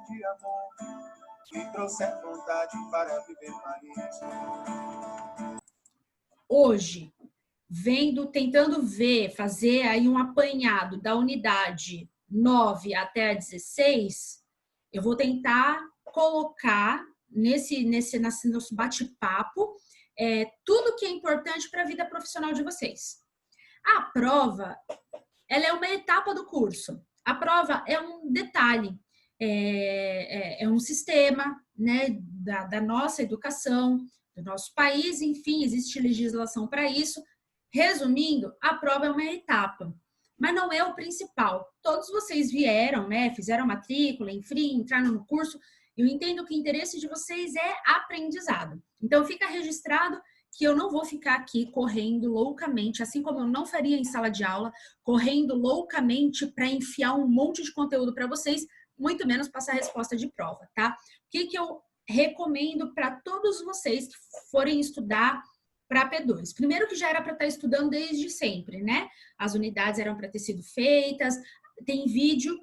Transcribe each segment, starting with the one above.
de amor que trouxer vontade para viver mais. Hoje, tentando ver, fazer aí um apanhado da unidade 9 até a 16, eu vou tentar colocar nesse nosso bate-papo tudo que é importante para a vida profissional de vocês. A prova, ela é uma etapa do curso. A prova é um detalhe, é um sistema, né, da nossa educação, do nosso país, enfim, existe legislação para isso. Resumindo, a prova é uma etapa, mas não é o principal. Todos vocês vieram, né, fizeram matrícula, enfim, entraram no curso. Eu entendo que o interesse de vocês é aprendizado. Então, fica registrado que eu não vou ficar aqui correndo loucamente, assim como eu não faria em sala de aula, correndo loucamente para enfiar um monte de conteúdo para vocês, muito menos passar resposta de prova, tá? O que eu recomendo para todos vocês que forem estudar para P2? Primeiro que já era para estar estudando desde sempre, né? As unidades eram para ter sido feitas, tem vídeo.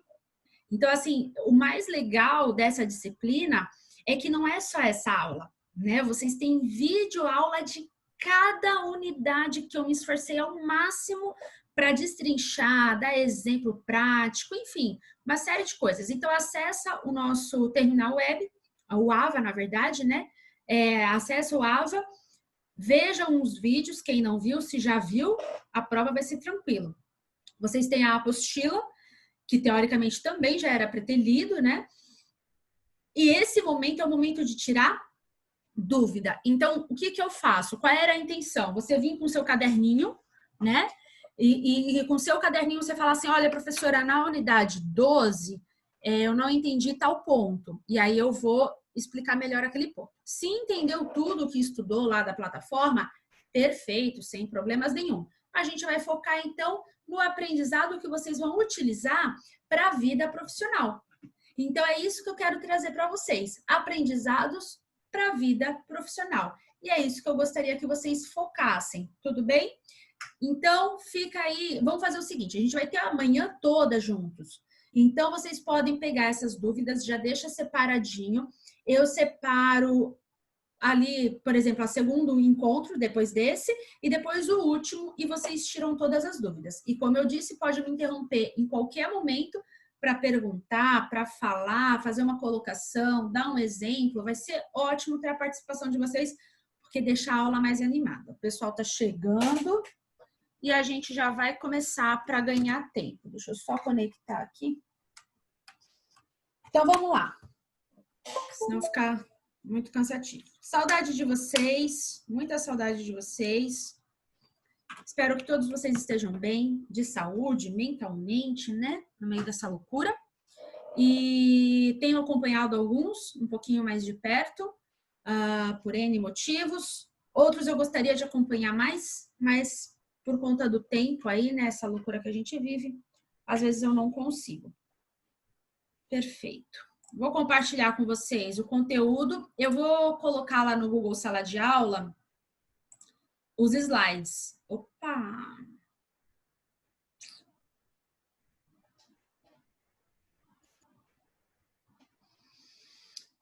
Então, assim, o mais legal dessa disciplina é que não é só essa aula, né? Vocês têm vídeo aula de cada unidade que eu me esforcei ao máximo para destrinchar, dar exemplo prático, enfim, uma série de coisas. Então, acessa o nosso terminal web, o AVA, na verdade, né? Acessa o AVA, vejam os vídeos, quem não viu, se já viu, a prova vai ser tranquilo. Vocês têm a apostila, que teoricamente também já era para ter lido, né? E esse momento é o momento de tirar dúvida. Então, o que eu faço? Qual era a intenção? Você vir com o seu caderninho, né? E com o seu caderninho você fala assim, olha, professora, na unidade 12, eu não entendi tal ponto. E aí eu vou explicar melhor aquele ponto. Se entendeu tudo que estudou lá da plataforma, perfeito, sem problemas nenhum. A gente vai focar, então, no aprendizado que vocês vão utilizar para a vida profissional. Então, é isso que eu quero trazer para vocês. Aprendizados para a vida profissional. E é isso que eu gostaria que vocês focassem, tudo bem? Então, fica aí, vamos fazer o seguinte, a gente vai ter a manhã toda juntos. Então, vocês podem pegar essas dúvidas, já deixa separadinho. Eu separo ali, por exemplo, a segundo encontro, depois desse, e depois o último, e vocês tiram todas as dúvidas. E como eu disse, pode me interromper em qualquer momento para perguntar, para falar, fazer uma colocação, dar um exemplo. Vai ser ótimo ter a participação de vocês, porque deixa a aula mais animada. O pessoal está chegando e a gente já vai começar para ganhar tempo. Deixa eu só conectar aqui. Então, vamos lá. Senão ficar muito cansativo. Saudade de vocês, muita saudade de vocês. Espero que todos vocês estejam bem, de saúde, mentalmente, né? No meio dessa loucura. E tenho acompanhado alguns um pouquinho mais de perto, por N motivos. Outros eu gostaria de acompanhar mais, mas por conta do tempo aí, né? Essa loucura que a gente vive, às vezes eu não consigo. Perfeito. Vou compartilhar com vocês o conteúdo. Eu vou colocar lá no Google Sala de Aula os slides. Opa!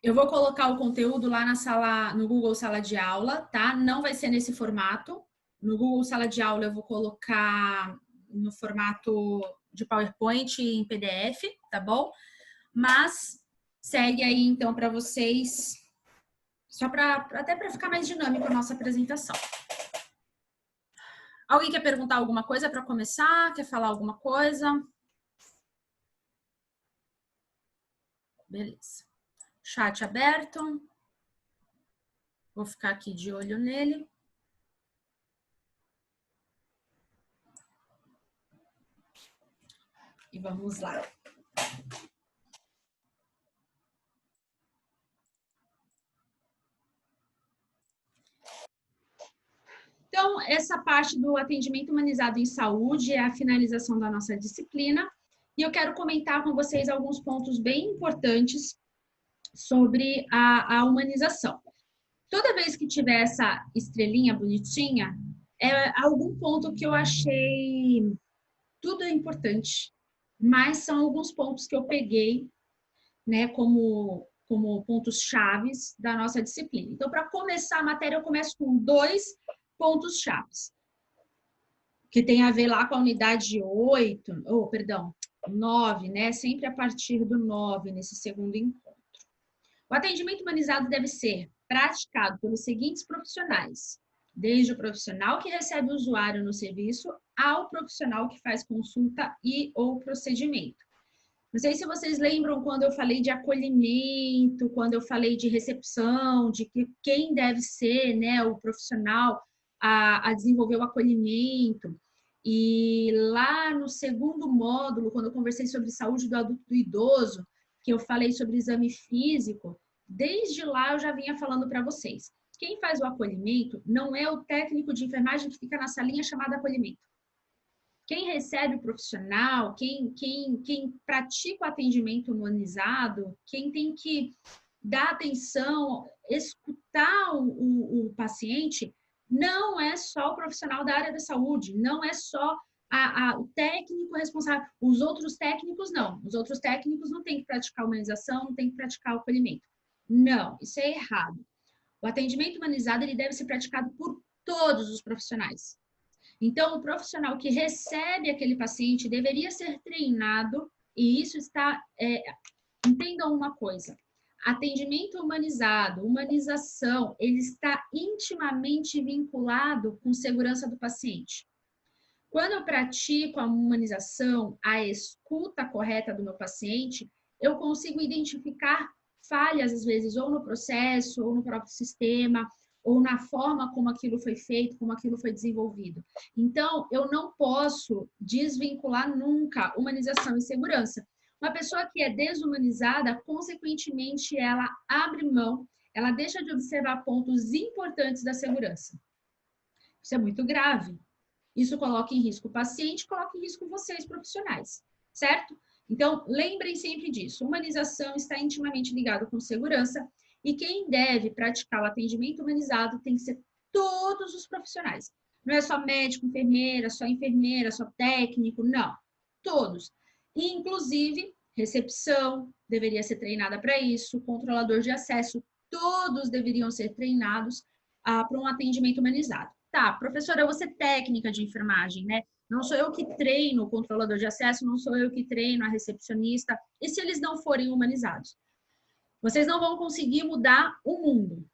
Eu vou colocar o conteúdo lá na sala, no Google Sala de Aula, tá? Não vai ser nesse formato. No Google Sala de Aula eu vou colocar no formato de PowerPoint em PDF, tá bom? Mas segue aí então para vocês, só até para ficar mais dinâmico a nossa apresentação. Alguém quer perguntar alguma coisa para começar? Quer falar alguma coisa? Beleza. Chat aberto. Vou ficar aqui de olho nele. E vamos lá. Então, essa parte do atendimento humanizado em saúde é a finalização da nossa disciplina. E eu quero comentar com vocês alguns pontos bem importantes sobre a humanização. Toda vez que tiver essa estrelinha bonitinha, é algum ponto que eu achei tudo é importante, mas são alguns pontos que eu peguei né, como pontos chaves da nossa disciplina. Então, para começar a matéria, eu começo com 2 pontos chaves, que tem a ver lá com a unidade 9, né? Sempre a partir do 9, nesse segundo encontro. O atendimento humanizado deve ser praticado pelos seguintes profissionais, desde o profissional que recebe o usuário no serviço ao profissional que faz consulta e ou procedimento. Não sei se vocês lembram quando eu falei de acolhimento, quando eu falei de recepção, de que quem deve ser, né, o profissional a desenvolver o acolhimento. E lá no segundo módulo, quando eu conversei sobre saúde do adulto e do idoso, que eu falei sobre exame físico, desde lá eu já vinha falando para vocês. Quem faz o acolhimento não é o técnico de enfermagem que fica na salinha chamada acolhimento. Quem recebe o profissional, quem pratica o atendimento humanizado, quem tem que dar atenção, escutar o paciente, não é só o profissional da área da saúde, não é só o técnico responsável. Os outros técnicos, não. Os outros técnicos não têm que praticar humanização, não têm que praticar o acolhimento. Não, isso é errado. O atendimento humanizado ele deve ser praticado por todos os profissionais. Então, o profissional que recebe aquele paciente deveria ser treinado, e isso está... entendam uma coisa, atendimento humanizado, humanização, ele está intimamente vinculado com segurança do paciente. Quando eu pratico a humanização, a escuta correta do meu paciente, eu consigo identificar falhas, às vezes, ou no processo, ou no próprio sistema, ou na forma como aquilo foi feito, como aquilo foi desenvolvido. Então, eu não posso desvincular nunca humanização e segurança. Uma pessoa que é desumanizada, consequentemente, ela abre mão, ela deixa de observar pontos importantes da segurança. Isso é muito grave. Isso coloca em risco o paciente, coloca em risco vocês, profissionais, certo? Então, lembrem sempre disso. Humanização está intimamente ligado com segurança e quem deve praticar o atendimento humanizado tem que ser todos os profissionais. Não é só médico, enfermeira, só técnico, não. Todos. Inclusive, recepção deveria ser treinada para isso, controlador de acesso, todos deveriam ser treinados para um atendimento humanizado. Tá, professora, eu vou ser técnica de enfermagem, né? Não sou eu que treino o controlador de acesso, não sou eu que treino a recepcionista. E se eles não forem humanizados? Vocês não vão conseguir mudar o mundo.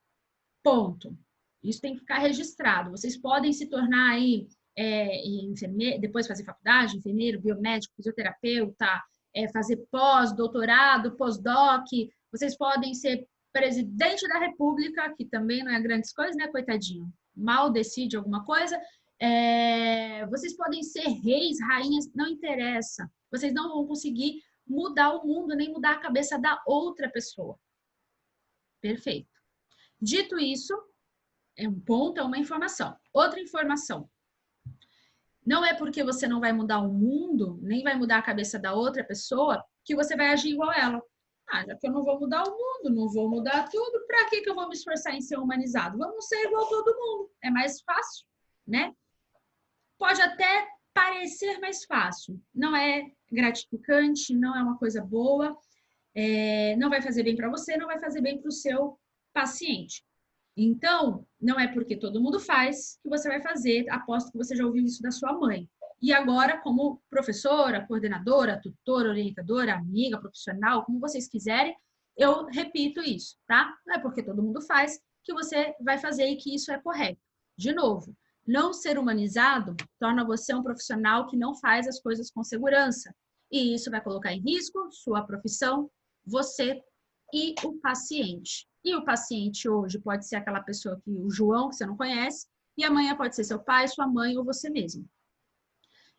Ponto. Isso tem que ficar registrado. Vocês podem se tornar aí enfermeiro, depois fazer faculdade, enfermeiro, biomédico, fisioterapeuta, fazer pós, doutorado, pós-doc. Vocês podem ser presidente da República, que também não é grandes coisas, né, coitadinho? Mal decide alguma coisa. Vocês podem ser reis, rainhas, não interessa. Vocês não vão conseguir mudar o mundo, nem mudar a cabeça da outra pessoa. Perfeito. Dito isso, é um ponto, é uma informação. Outra informação. Não é porque você não vai mudar o mundo, nem vai mudar a cabeça da outra pessoa, que você vai agir igual ela. Já que eu não vou mudar o mundo, não vou mudar tudo, para que eu vou me esforçar em ser humanizado? Vamos ser igual todo mundo. É mais fácil, né? Pode até parecer mais fácil. Não é gratificante, não é uma coisa boa, não vai fazer bem para você, não vai fazer bem para o seu paciente. Então, não é porque todo mundo faz que você vai fazer. Aposto que você já ouviu isso da sua mãe. E agora, como professora, coordenadora, tutora, orientadora, amiga, profissional, como vocês quiserem, eu repito isso, tá? Não é porque todo mundo faz que você vai fazer e que isso é correto. De novo, não ser humanizado torna você um profissional que não faz as coisas com segurança. E isso vai colocar em risco sua profissão, você e o paciente. E o paciente hoje pode ser aquela pessoa que o João, que você não conhece, e amanhã pode ser seu pai, sua mãe ou você mesmo.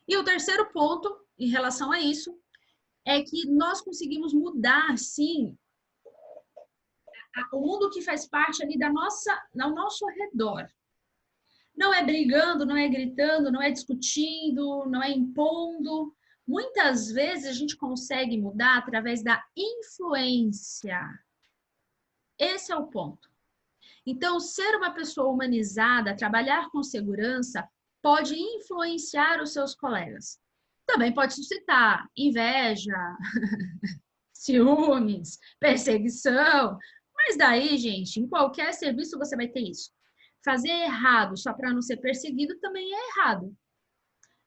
E o terceiro ponto, em relação a isso, é que nós conseguimos mudar, sim, o mundo que faz parte ali ao nosso redor. Não é brigando, não é gritando, não é discutindo, não é impondo. Muitas vezes a gente consegue mudar através da influência. Esse é o ponto. Então, ser uma pessoa humanizada, trabalhar com segurança, pode influenciar os seus colegas. Também pode suscitar inveja, ciúmes, perseguição. Mas daí, gente, em qualquer serviço você vai ter isso. Fazer errado só para não ser perseguido também é errado.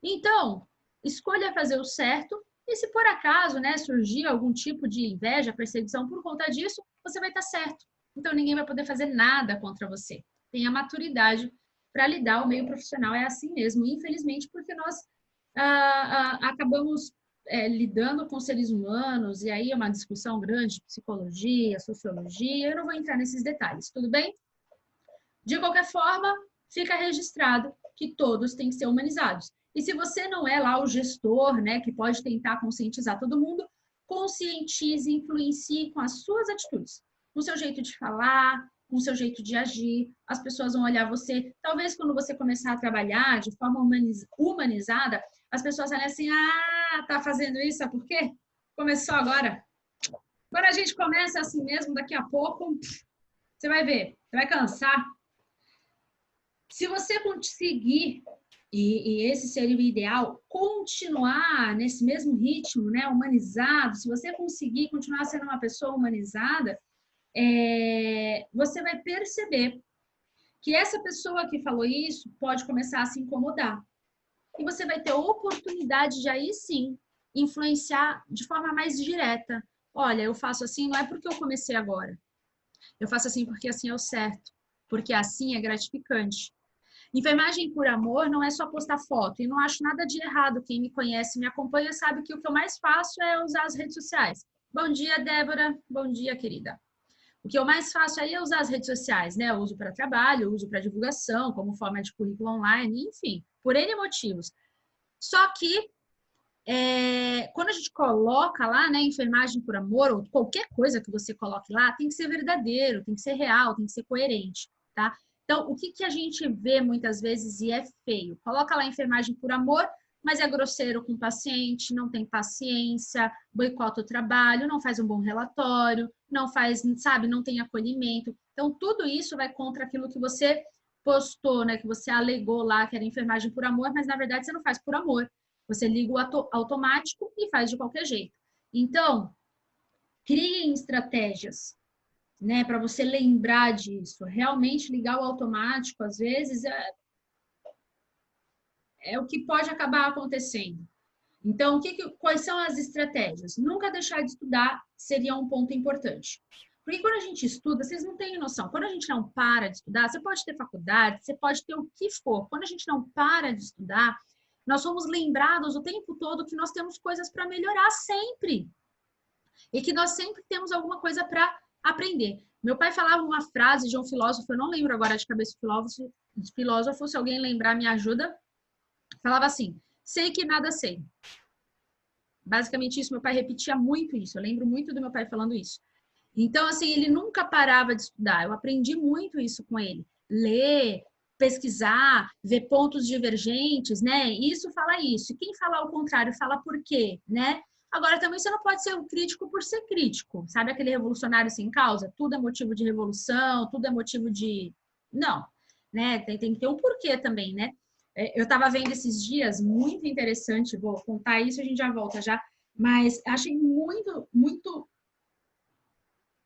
Então, escolha fazer o certo e se por acaso, né, surgir algum tipo de inveja, perseguição por conta disso, você vai estar certo. Então, ninguém vai poder fazer nada contra você. Tenha maturidade para lidar. O meio profissional é assim mesmo, infelizmente, porque nós acabamos lidando com seres humanos, e aí é uma discussão grande de psicologia, sociologia, eu não vou entrar nesses detalhes, tudo bem? De qualquer forma, fica registrado que todos têm que ser humanizados. E se você não é lá o gestor, né, que pode tentar conscientizar todo mundo, conscientize, influencie com as suas atitudes, com o seu jeito de falar, com o seu jeito de agir. As pessoas vão olhar você. Talvez quando você começar a trabalhar de forma humanizada, as pessoas olham assim, tá fazendo isso, sabe por quê? Começou agora. Agora a gente começa assim mesmo, daqui a pouco, você vai ver, você vai cansar. Se você conseguir, e esse seria o ideal, continuar nesse mesmo ritmo, né, humanizado, se você conseguir continuar sendo uma pessoa humanizada, você vai perceber que essa pessoa que falou isso pode começar a se incomodar. E você vai ter a oportunidade de aí sim influenciar de forma mais direta. Olha, eu faço assim, não é porque eu comecei agora. Eu faço assim porque assim é o certo. Porque assim é gratificante. Enfermagem por amor não é só postar foto. E não acho nada de errado. Quem me conhece, me acompanha, sabe que o que eu mais faço é usar as redes sociais. Bom dia, Débora. Bom dia, querida. O que eu mais faço aí é usar as redes sociais, né? Eu uso para trabalho, eu uso para divulgação, como forma de currículo online, enfim, por N motivos. Só que quando a gente coloca lá, né, enfermagem por amor, ou qualquer coisa que você coloque lá, tem que ser verdadeiro, tem que ser real, tem que ser coerente, tá? Então, o que a gente vê muitas vezes e é feio? Coloca lá enfermagem por amor, mas é grosseiro com o paciente, não tem paciência, boicota o trabalho, não faz um bom relatório, não faz, sabe, não tem acolhimento. Então, tudo isso vai contra aquilo que você postou, né, que você alegou lá que era enfermagem por amor, mas na verdade você não faz por amor. Você liga o automático e faz de qualquer jeito. Então, criem estratégias, né, para você lembrar disso. Realmente ligar o automático, às vezes, é o que pode acabar acontecendo. Então, quais são as estratégias? Nunca deixar de estudar seria um ponto importante. Porque quando a gente estuda, vocês não têm noção. Quando a gente não para de estudar, você pode ter faculdade, você pode ter o que for. Quando a gente não para de estudar, nós somos lembrados o tempo todo que nós temos coisas para melhorar sempre. E que nós sempre temos alguma coisa para aprender. Meu pai falava uma frase de um filósofo, eu não lembro agora de cabeça de filósofo, se alguém lembrar, me ajuda. Falava assim, sei que nada sei. Basicamente isso, meu pai repetia muito isso. Eu lembro muito do meu pai falando isso. Então, assim, ele nunca parava de estudar. Eu aprendi muito isso com ele. Ler, pesquisar, ver pontos divergentes, né? Isso fala isso. E quem fala ao contrário fala por quê, né? Agora, também você não pode ser um crítico por ser crítico. Sabe aquele revolucionário sem causa? Tudo é motivo de revolução, tudo é motivo de... Não, né? Tem que ter um porquê também, né? Eu estava vendo esses dias, muito interessante, vou contar isso, a gente já volta já, mas achei muito, muito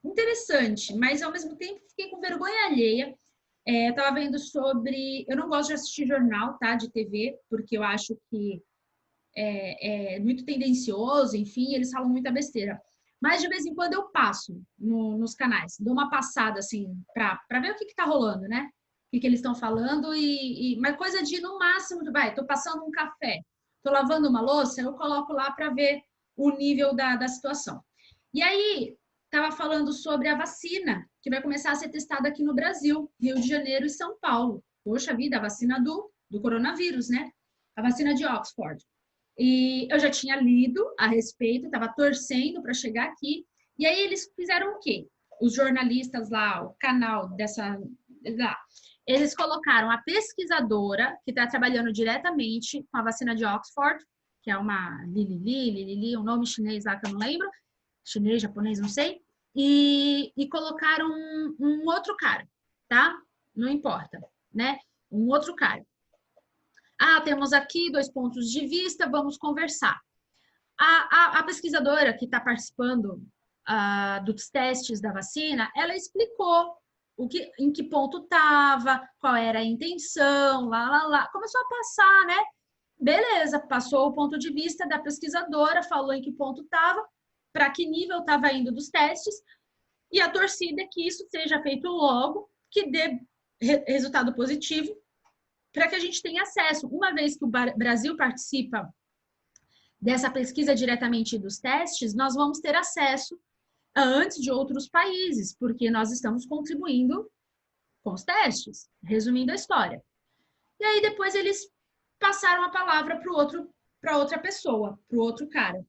interessante, mas ao mesmo tempo fiquei com vergonha alheia. Estava vendo sobre... Eu não gosto de assistir jornal, tá, de TV, porque eu acho que é muito tendencioso, enfim, eles falam muita besteira. Mas de vez em quando eu passo nos canais, dou uma passada, assim, para ver o que está rolando, né? O que eles estão falando, mas coisa de, no máximo, tô passando um café, tô lavando uma louça, eu coloco lá para ver o nível da situação. E aí, estava falando sobre a vacina, que vai começar a ser testada aqui no Brasil, Rio de Janeiro e São Paulo. Poxa vida, a vacina do coronavírus, né? A vacina de Oxford. E eu já tinha lido a respeito, estava torcendo para chegar aqui. E aí eles fizeram o quê? Os jornalistas lá, o canal dessa... lá, eles colocaram a pesquisadora que está trabalhando diretamente com a vacina de Oxford, que é uma Lili, um nome chinês lá que eu não lembro, chinês, japonês, não sei, e colocaram um outro cara, tá? Não importa, né? Um outro cara. Temos aqui 2 pontos de vista, vamos conversar. A pesquisadora que está participando dos testes da vacina, ela explicou em que ponto estava, qual era a intenção, começou a passar, né? Beleza, passou o ponto de vista da pesquisadora, falou em que ponto estava, para que nível estava indo dos testes, e a torcida é que isso seja feito logo, que dê resultado positivo, para que a gente tenha acesso. Uma vez que o Brasil participa dessa pesquisa diretamente dos testes, nós vamos ter acesso antes de outros países, porque nós estamos contribuindo com os testes, resumindo a história. E aí depois eles passaram a palavra para outra pessoa, para o outro cara.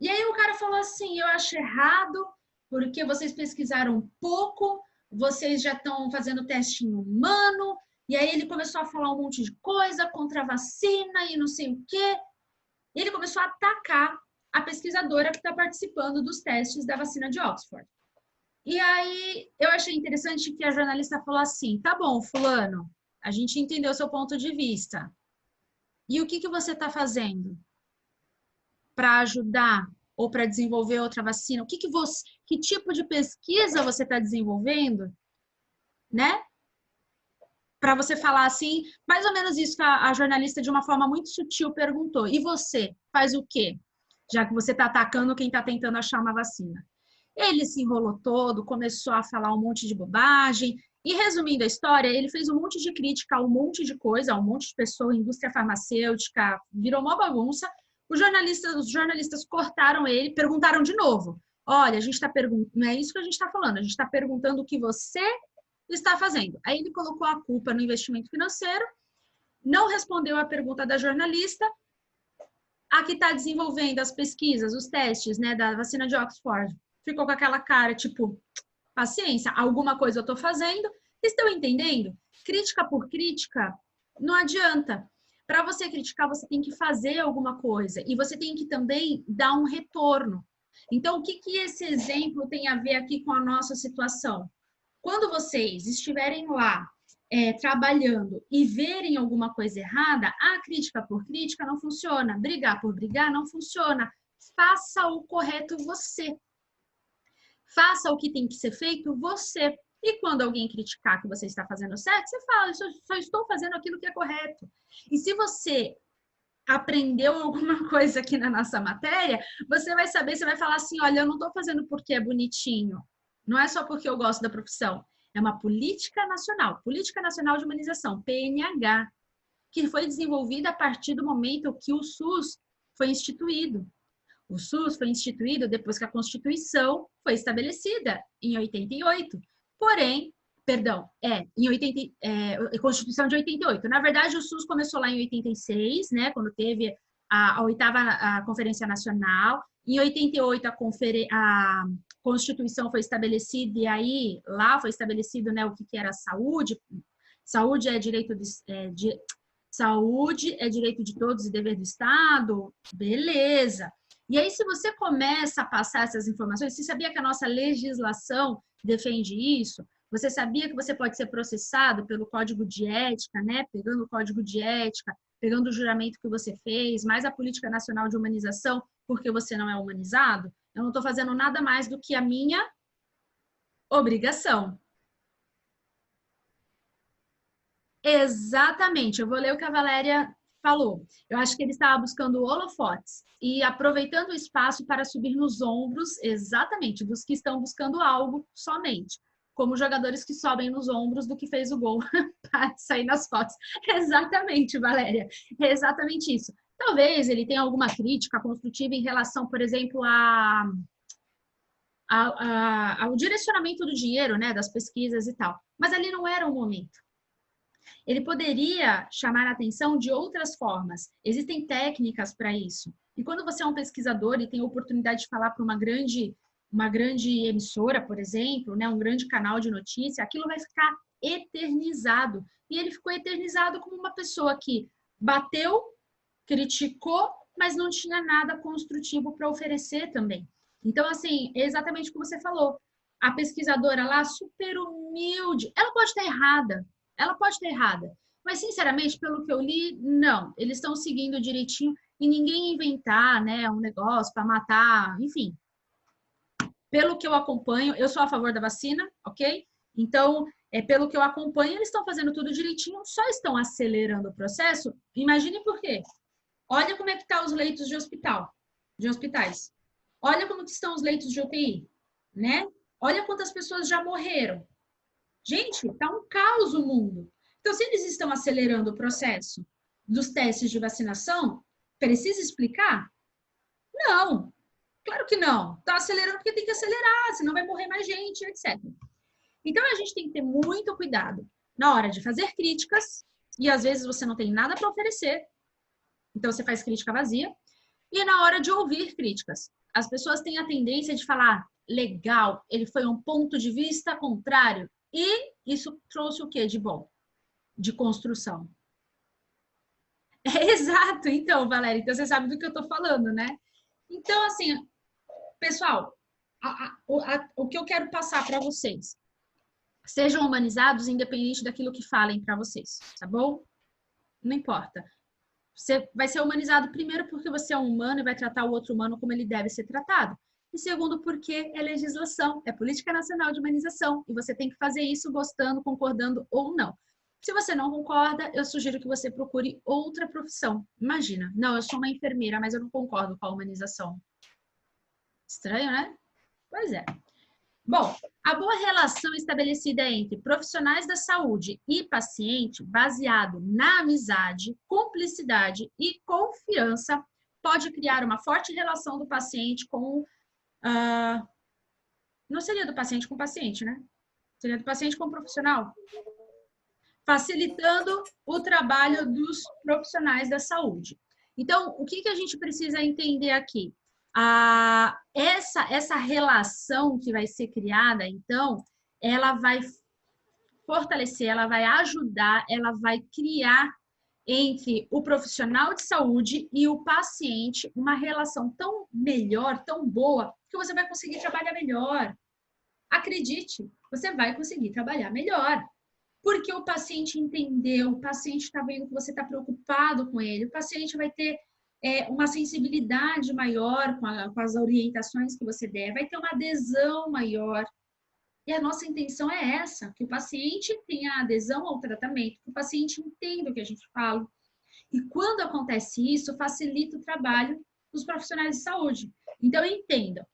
E aí o cara falou assim, eu acho errado, porque vocês pesquisaram pouco, vocês já estão fazendo teste em humano, e aí ele começou a falar um monte de coisa contra a vacina e não sei o quê. E ele começou a atacar a pesquisadora que está participando dos testes da vacina de Oxford. E aí eu achei interessante que a jornalista falou assim, tá bom, fulano, a gente entendeu o seu ponto de vista. E o que você está fazendo para ajudar ou para desenvolver outra vacina? Que tipo de pesquisa você está desenvolvendo, né? Para você falar assim, mais ou menos isso que a jornalista, de uma forma muito sutil, perguntou. E você faz o quê? Já que você está atacando quem está tentando achar uma vacina. Ele se enrolou todo, começou a falar um monte de bobagem. E resumindo a história, ele fez um monte de crítica a um monte de coisa, a um monte de pessoa, indústria farmacêutica, virou uma bagunça. Os jornalistas cortaram ele, perguntaram de novo. Olha, a gente está perguntando, não é isso que a gente está falando, a gente está perguntando o que você está fazendo. Aí ele colocou a culpa no investimento financeiro, não respondeu a pergunta da jornalista, a que está desenvolvendo as pesquisas, os testes, né, da vacina de Oxford, ficou com aquela cara, tipo, paciência, alguma coisa eu estou fazendo. Estão entendendo? Crítica por crítica não adianta. Para você criticar, você tem que fazer alguma coisa e você tem que também dar um retorno. Então, o que esse exemplo tem a ver aqui com a nossa situação? Quando vocês estiverem lá trabalhando e verem alguma coisa errada, a crítica por crítica não funciona, brigar por brigar não funciona. Faça o correto você. Faça o que tem que ser feito você. E quando alguém criticar que você está fazendo certo, você fala, eu só estou fazendo aquilo que é correto. E se você aprendeu alguma coisa aqui na nossa matéria, você vai saber, você vai falar assim, olha, eu não estou fazendo porque é bonitinho. Não é só porque eu gosto da profissão. É uma política nacional de humanização, PNH, que foi desenvolvida a partir do momento que o SUS foi instituído. O SUS foi instituído depois que a Constituição foi estabelecida, em 88. Porém, Constituição de 88. Na verdade, o SUS começou lá em 86, né, quando teve a 8ª Conferência Nacional. Em 88, a Constituição foi estabelecida e aí lá foi estabelecido, né, o que era saúde. Saúde é direito saúde é direito de todos e dever do Estado. Beleza. E aí, se você começa a passar essas informações, você sabia que a nossa legislação defende isso? Você sabia que você pode ser processado pelo Código de Ética, né? Pegando o Código de Ética, pegando o juramento que você fez, mais a Política Nacional de Humanização, porque você não é humanizado? Eu não estou fazendo nada mais do que a minha obrigação. Exatamente. Eu vou ler o que a Valéria falou. Eu acho que ele estava buscando holofotes e aproveitando o espaço para subir nos ombros, exatamente, dos que estão buscando algo somente, como jogadores que sobem nos ombros do que fez o gol para sair nas fotos. Exatamente, Valéria, é exatamente isso. Talvez ele tenha alguma crítica construtiva em relação, por exemplo, ao direcionamento do dinheiro, né, das pesquisas e tal, mas ali não era o momento. Ele poderia chamar a atenção de outras formas. Existem técnicas para isso. E quando você é um pesquisador e tem a oportunidade de falar para uma grande emissora, por exemplo, né, um grande canal de notícia, aquilo vai ficar eternizado. E ele ficou eternizado como uma pessoa que bateu, criticou, mas não tinha nada construtivo para oferecer também. Então, assim, é exatamente o que você falou. A pesquisadora lá, super humilde, ela pode estar errada. Ela pode estar errada, mas sinceramente, pelo que eu li, não. Eles estão seguindo direitinho e ninguém inventar, né, um negócio para matar, enfim. pelo que eu acompanho, eu sou a favor da vacina, ok? Então, pelo que eu acompanho, eles estão fazendo tudo direitinho, só estão acelerando o processo. Imagine por quê. Olha como é que estão os leitos de hospitais. Olha como que estão os leitos de UTI, né? Olha quantas pessoas já morreram. Gente, tá um caos o mundo. Então, se eles estão acelerando o processo dos testes de vacinação, precisa explicar? Não, claro que não. Tá acelerando porque tem que acelerar, senão vai morrer mais gente, etc. Então, a gente tem que ter muito cuidado na hora de fazer críticas, e às vezes você não tem nada para oferecer, então você faz crítica vazia, e na hora de ouvir críticas. As pessoas têm a tendência de falar, legal, ele foi um ponto de vista contrário, e isso trouxe o quê de bom? De construção. Exato, então, Valéria, então você sabe do que eu estou falando, né? Então, assim, pessoal, o que eu quero passar para vocês, sejam humanizados independente daquilo que falem para vocês, tá bom? Não importa. Você vai ser humanizado primeiro porque você é um humano e vai tratar o outro humano como ele deve ser tratado. E segundo porque é legislação, é política nacional de humanização. E você tem que fazer isso gostando, concordando ou não. Se você não concorda, eu sugiro que você procure outra profissão. Imagina, não, eu sou uma enfermeira, mas eu não concordo com a humanização. Estranho, né? Pois é. Bom, a boa relação estabelecida entre profissionais da saúde e paciente, baseado na amizade, cumplicidade e confiança, pode criar uma forte relação do paciente com... não seria do paciente com o paciente, né? Seria do paciente com o profissional. Facilitando o trabalho dos profissionais da saúde. Então, o que a gente precisa entender aqui? Essa relação que vai ser criada, então, ela vai fortalecer, ela vai ajudar, ela vai criar entre o profissional de saúde e o paciente uma relação tão melhor, tão boa, que você vai conseguir trabalhar melhor. Acredite, você vai conseguir trabalhar melhor. Porque o paciente entendeu, o paciente está vendo que você está preocupado com ele, o paciente vai ter uma sensibilidade maior com as orientações que você der, vai ter uma adesão maior. E a nossa intenção é essa, que o paciente tenha adesão ao tratamento, que o paciente entenda o que a gente fala. E quando acontece isso, facilita o trabalho dos profissionais de saúde. Então, entendam,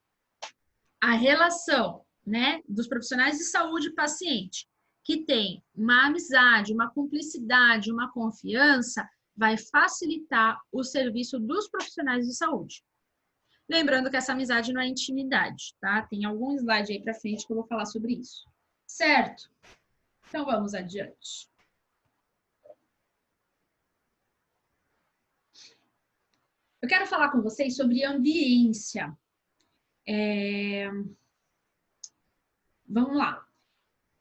a relação, né, dos profissionais de saúde e paciente, que tem uma amizade, uma cumplicidade, uma confiança, vai facilitar o serviço dos profissionais de saúde. Lembrando que essa amizade não é intimidade, tá? Tem algum slide aí para frente que eu vou falar sobre isso. Certo? Então, vamos adiante. Eu quero falar com vocês sobre ambiência. Vamos lá.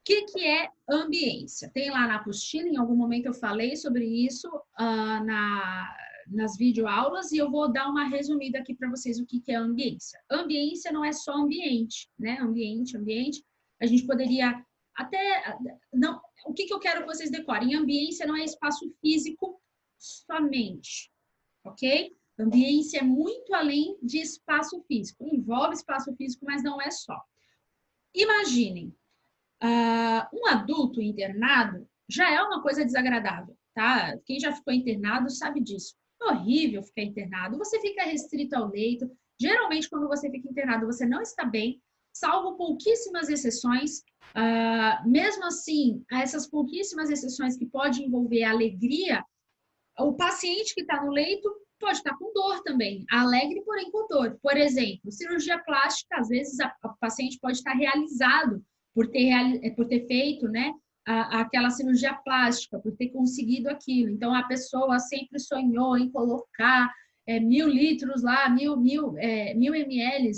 O que é ambiência? Tem lá na apostila, em algum momento eu falei sobre isso nas videoaulas e eu vou dar uma resumida aqui para vocês o que é ambiência. Ambiência não é só ambiente, né? Ambiente. A gente poderia até... não. O que eu quero que vocês decorem? Ambiência não é espaço físico somente, ok? Ambiência é muito além de espaço físico. Envolve espaço físico, mas não é só. Imaginem, um adulto internado já é uma coisa desagradável, tá? Quem já ficou internado sabe disso. É horrível ficar internado. Você fica restrito ao leito. Geralmente, quando você fica internado, você não está bem, salvo pouquíssimas exceções. Mesmo assim, essas pouquíssimas exceções que podem envolver alegria, o paciente que está no leito pode estar com dor também, alegre, porém com dor. Por exemplo, cirurgia plástica, às vezes o paciente pode estar realizado por ter feito, né, aquela cirurgia plástica, por ter conseguido aquilo. Então, a pessoa sempre sonhou em colocar 1.000 litros lá, 1.000 ml,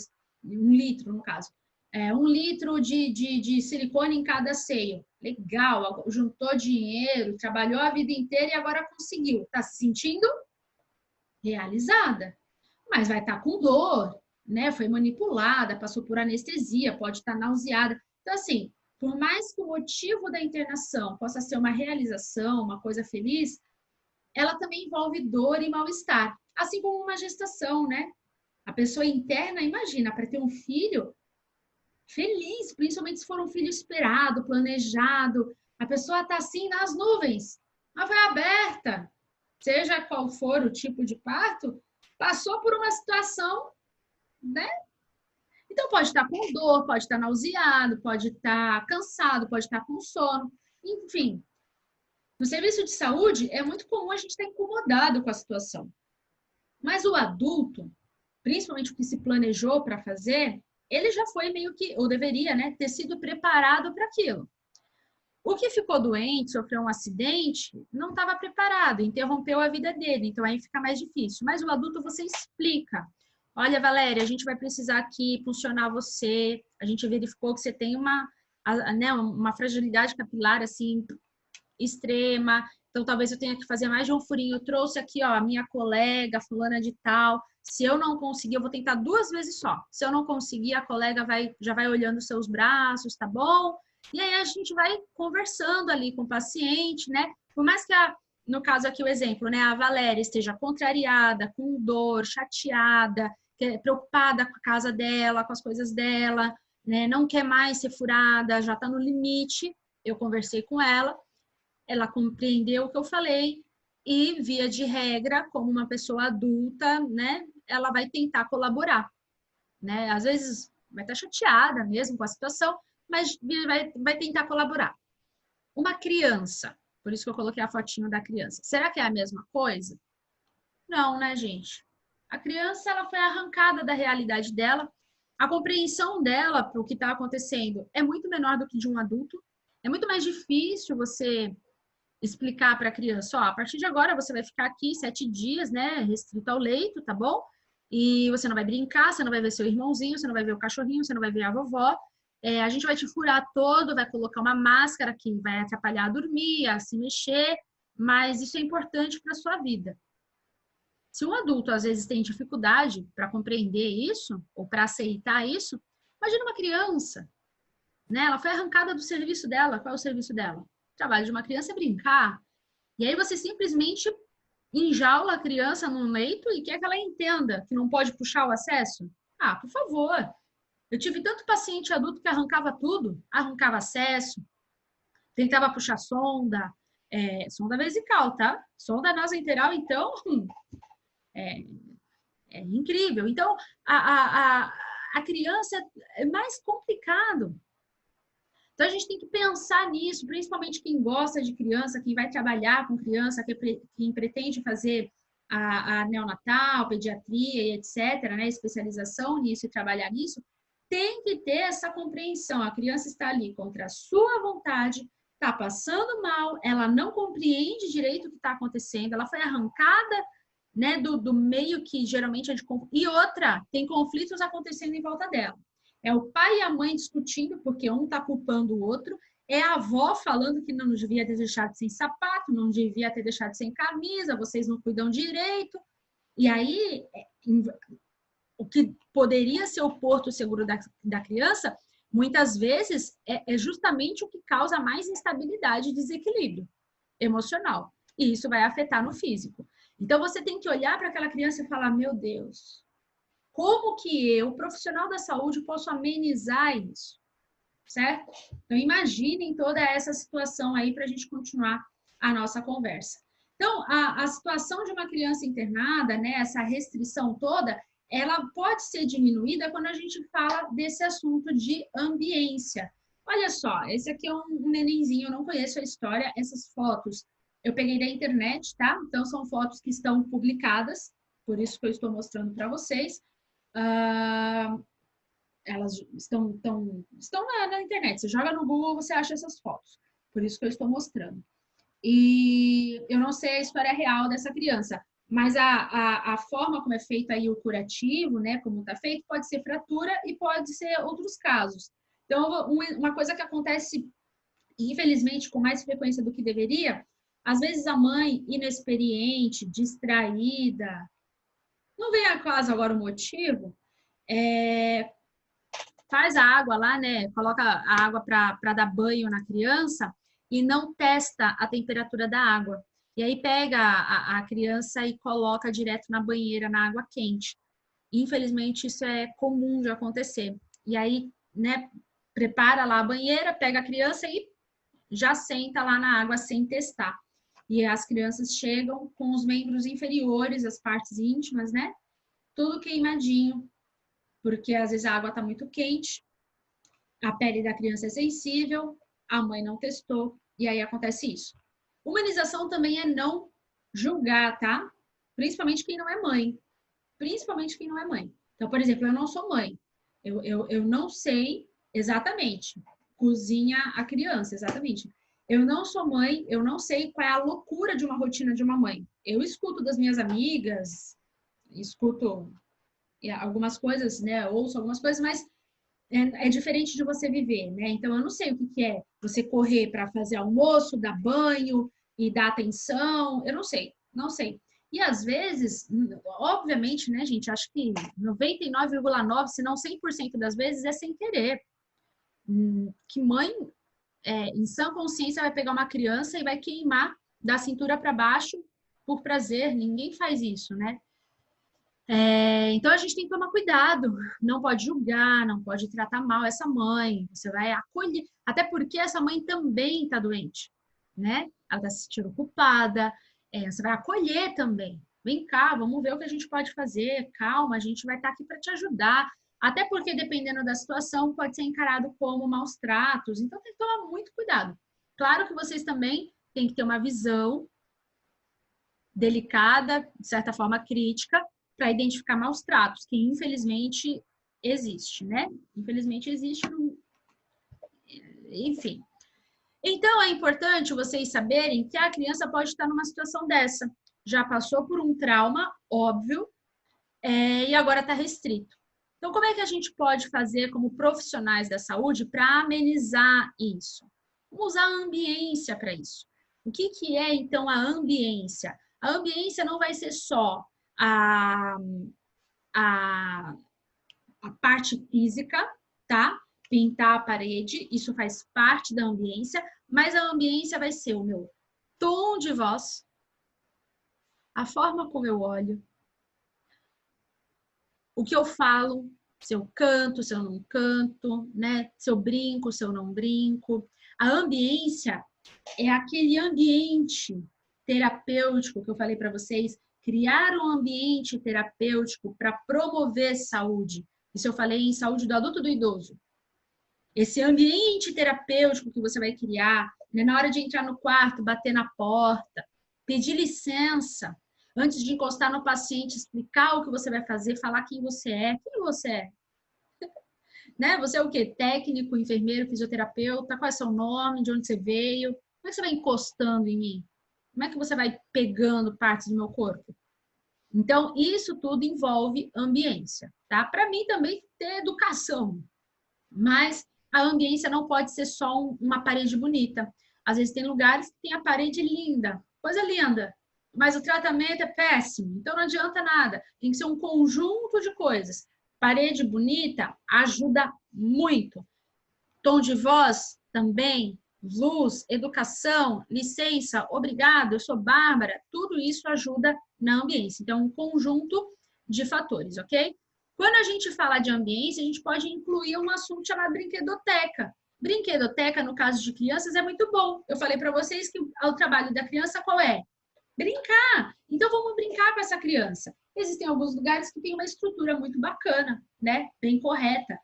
1 litro no caso, 1 litro de silicone em cada seio. Legal, juntou dinheiro, trabalhou a vida inteira e agora conseguiu. Está se sentindo realizada, mas vai estar com dor, né? Foi manipulada, passou por anestesia, pode estar nauseada. Então, assim, por mais que o motivo da internação possa ser uma realização, uma coisa feliz, ela também envolve dor e mal-estar, assim como uma gestação, né? A pessoa interna, imagina, para ter um filho, feliz, principalmente se for um filho esperado, planejado. A pessoa está assim nas nuvens, mas foi aberta, seja qual for o tipo de parto, passou por uma situação, né? Então pode estar com dor, pode estar nauseado, pode estar cansado, pode estar com sono, enfim. No serviço de saúde é muito comum a gente estar incomodado com a situação. Mas o adulto, principalmente o que se planejou para fazer, ele já foi meio que, ou deveria, né, ter sido preparado para aquilo. O que ficou doente, sofreu um acidente, não estava preparado, interrompeu a vida dele, então aí fica mais difícil. Mas o adulto você explica. Olha, Valéria, a gente vai precisar aqui funcionar você. A gente verificou que você tem né, uma fragilidade capilar assim extrema. Então talvez eu tenha que fazer mais de um furinho. Eu trouxe aqui, ó, a minha colega, fulana de tal. Se eu não conseguir, eu vou tentar 2 vezes só. Se eu não conseguir, a colega já vai olhando os seus braços, tá bom? E aí a gente vai conversando ali com o paciente, né? Por mais que no caso aqui o exemplo, né, a Valéria esteja contrariada, com dor, chateada, preocupada com a casa dela, com as coisas dela, né, não quer mais ser furada, já está no limite. Eu conversei com ela compreendeu o que eu falei e, via de regra, como uma pessoa adulta, né, ela vai tentar colaborar, né? Às vezes vai estar chateada mesmo com a situação, mas vai tentar colaborar. Uma criança, por isso que eu coloquei a fotinho da criança. Será que é a mesma coisa? Não, né, gente? A criança, ela foi arrancada da realidade dela, a compreensão dela para o que está acontecendo é muito menor do que de um adulto. É muito mais difícil você explicar para a criança, ó, a partir de agora você vai ficar aqui 7 dias, né, restrito ao leito, tá bom? E você não vai brincar, você não vai ver seu irmãozinho, você não vai ver o cachorrinho, você não vai ver a vovó. A gente vai te furar todo, vai colocar uma máscara que vai atrapalhar a dormir, a se mexer, mas isso é importante para a sua vida. Se um adulto às vezes tem dificuldade para compreender isso ou para aceitar isso, imagina uma criança, né? Ela foi arrancada do serviço dela. Qual é o serviço dela? O trabalho de uma criança é brincar. E aí você simplesmente enjaula a criança num leito e quer que ela entenda que não pode puxar o acesso? Ah, por favor. Eu tive tanto paciente adulto que arrancava tudo, arrancava acesso, tentava puxar sonda, sonda vesical, tá? Sonda nasointeral, então, é, é incrível. Então, a criança é mais complicado. Então, a gente tem que pensar nisso, principalmente quem gosta de criança, quem vai trabalhar com criança, quem pretende fazer a neonatal, pediatria e etc., né, especialização nisso e trabalhar nisso, tem que ter essa compreensão. A criança está ali contra a sua vontade, está passando mal, ela não compreende direito o que está acontecendo, ela foi arrancada, né, do meio que geralmente é de... E outra, tem conflitos acontecendo em volta dela. É o pai e a mãe discutindo, porque um está culpando o outro. É a avó falando que não devia ter deixado sem sapato, não devia ter deixado sem camisa, vocês não cuidam direito. E aí, o que poderia ser o porto seguro da criança, muitas vezes é justamente o que causa mais instabilidade e desequilíbrio emocional. E isso vai afetar no físico. Então, você tem que olhar para aquela criança e falar, meu Deus, como que eu, profissional da saúde, posso amenizar isso? Certo? Então, imaginem toda essa situação aí para a gente continuar a nossa conversa. Então, a situação de uma criança internada, né, essa restrição toda, ela pode ser diminuída quando a gente fala desse assunto de ambiência. Olha só, esse aqui é um nenenzinho, eu não conheço a história, essas fotos eu peguei da internet, tá? Então, são fotos que estão publicadas, por isso que eu estou mostrando para vocês. Elas estão na internet. Você joga no Google, você acha essas fotos. Por isso que eu estou mostrando. E eu não sei a história real dessa criança, mas a forma como é feito aí o curativo, né, como está feito, pode ser fratura e pode ser outros casos. Então, uma coisa que acontece, infelizmente, com mais frequência do que deveria, às vezes a mãe inexperiente, distraída, não vem a caso agora o motivo, faz a água lá, né? Coloca a água para dar banho na criança e não testa a temperatura da água. E aí pega a criança e coloca direto na banheira, na água quente. Infelizmente, isso é comum de acontecer. E aí né, prepara lá a banheira, pega a criança e já senta lá na água sem testar. E as crianças chegam com os membros inferiores, as partes íntimas, né? Tudo queimadinho, porque às vezes a água está muito quente, a pele da criança é sensível, a mãe não testou, e aí acontece isso. Humanização também é não julgar, tá? Principalmente quem não é mãe. Principalmente quem não é mãe. Então, por exemplo, eu não sou mãe. Eu não sei exatamente. Cozinha a criança, exatamente. Eu não sou mãe, eu não sei qual é a loucura de uma rotina de uma mãe. Eu escuto das minhas amigas, escuto algumas coisas, né? Ouço algumas coisas, mas é diferente de você viver, né? Então, eu não sei o que é você correr para fazer almoço, dar banho e dar atenção. Eu não sei, não sei. E às vezes, obviamente, né, gente, acho que 99,9, se não 100% das vezes é sem querer. Que mãe, em sã consciência, vai pegar uma criança e vai queimar da cintura para baixo por prazer? Ninguém faz isso, né? Então a gente tem que tomar cuidado, não pode julgar, não pode tratar mal essa mãe, você vai acolher, até porque essa mãe também está doente, né? Ela está se sentindo culpada, você vai acolher também. Vem cá, vamos ver o que a gente pode fazer, calma, a gente vai estar aqui para te ajudar. Até porque, dependendo da situação, pode ser encarado como maus tratos, então tem que tomar muito cuidado. Claro que vocês também têm que ter uma visão delicada, de certa forma crítica, para identificar maus tratos, que infelizmente existe, né? Infelizmente existe, enfim. Então, é importante vocês saberem que a criança pode estar numa situação dessa. Já passou por um trauma, óbvio, e agora está restrito. Então, como é que a gente pode fazer como profissionais da saúde para amenizar isso? Vamos usar a ambiência para isso. O que é, então, a ambiência? A ambiência não vai ser só a parte física, tá? Pintar a parede, isso faz parte da ambiência, mas a ambiência vai ser o meu tom de voz, a forma como eu olho, o que eu falo, se eu canto, se eu não canto, né? Se eu brinco, se eu não brinco. A ambiência é aquele ambiente terapêutico que eu falei para vocês, criar um ambiente terapêutico para promover saúde. Isso eu falei em saúde do adulto e do idoso. Esse ambiente terapêutico que você vai criar, né, na hora de entrar no quarto, bater na porta, pedir licença, antes de encostar no paciente, explicar o que você vai fazer, falar quem você é. Quem você é? Né? Você é o quê? Técnico, enfermeiro, fisioterapeuta? Qual é o seu nome? De onde você veio? Como é que você vai encostando em mim? Como é que você vai pegando partes do meu corpo? Então, isso tudo envolve ambiência, tá? Para mim também ter educação, mas a ambiência não pode ser só uma parede bonita. Às vezes tem lugares que tem a parede linda, coisa linda, mas o tratamento é péssimo, então não adianta nada. Tem que ser um conjunto de coisas. Parede bonita ajuda muito. Tom de voz também, luz, educação, licença, obrigado, eu sou Bárbara, tudo isso ajuda na ambiência. Então, um conjunto de fatores, ok? Quando a gente fala de ambiência, a gente pode incluir um assunto chamado brinquedoteca. Brinquedoteca, no caso de crianças, é muito bom. Eu falei para vocês que o trabalho da criança qual é? Brincar. Então, vamos brincar com essa criança. Existem alguns lugares que tem uma estrutura muito bacana, né? Bem correta.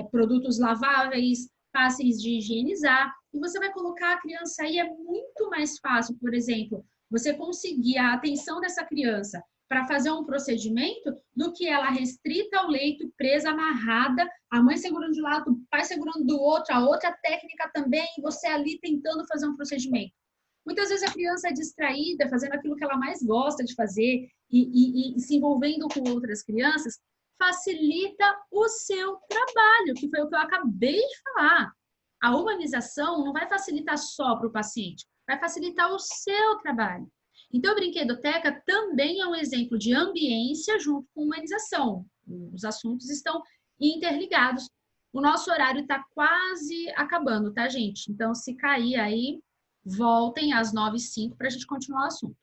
Produtos laváveis, fáceis de higienizar, e você vai colocar a criança aí, é muito mais fácil, por exemplo, você conseguir a atenção dessa criança para fazer um procedimento do que ela restrita ao leito, presa, amarrada, a mãe segurando de um lado, o pai segurando do outro, a outra técnica também, e você ali tentando fazer um procedimento. Muitas vezes a criança é distraída, fazendo aquilo que ela mais gosta de fazer e se envolvendo com outras crianças, facilita o seu trabalho, que foi o que eu acabei de falar. A humanização não vai facilitar só para o paciente, vai facilitar o seu trabalho. Então, a brinquedoteca também é um exemplo de ambiência junto com humanização. Os assuntos estão interligados. O nosso horário está quase acabando, tá, gente? Então, se cair aí, voltem às 9h05 para a gente continuar o assunto.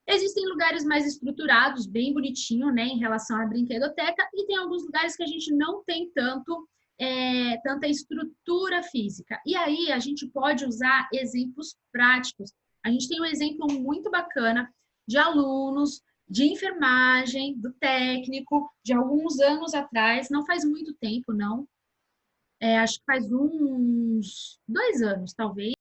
Existem lugares mais estruturados, bem bonitinho, né, em relação à brinquedoteca, e tem alguns lugares que a gente não tem tanto tanta estrutura física. E aí a gente pode usar exemplos práticos. A gente tem um exemplo muito bacana de alunos de enfermagem, do técnico, de alguns anos atrás, não faz muito tempo, não. Acho que faz uns 2 anos, talvez.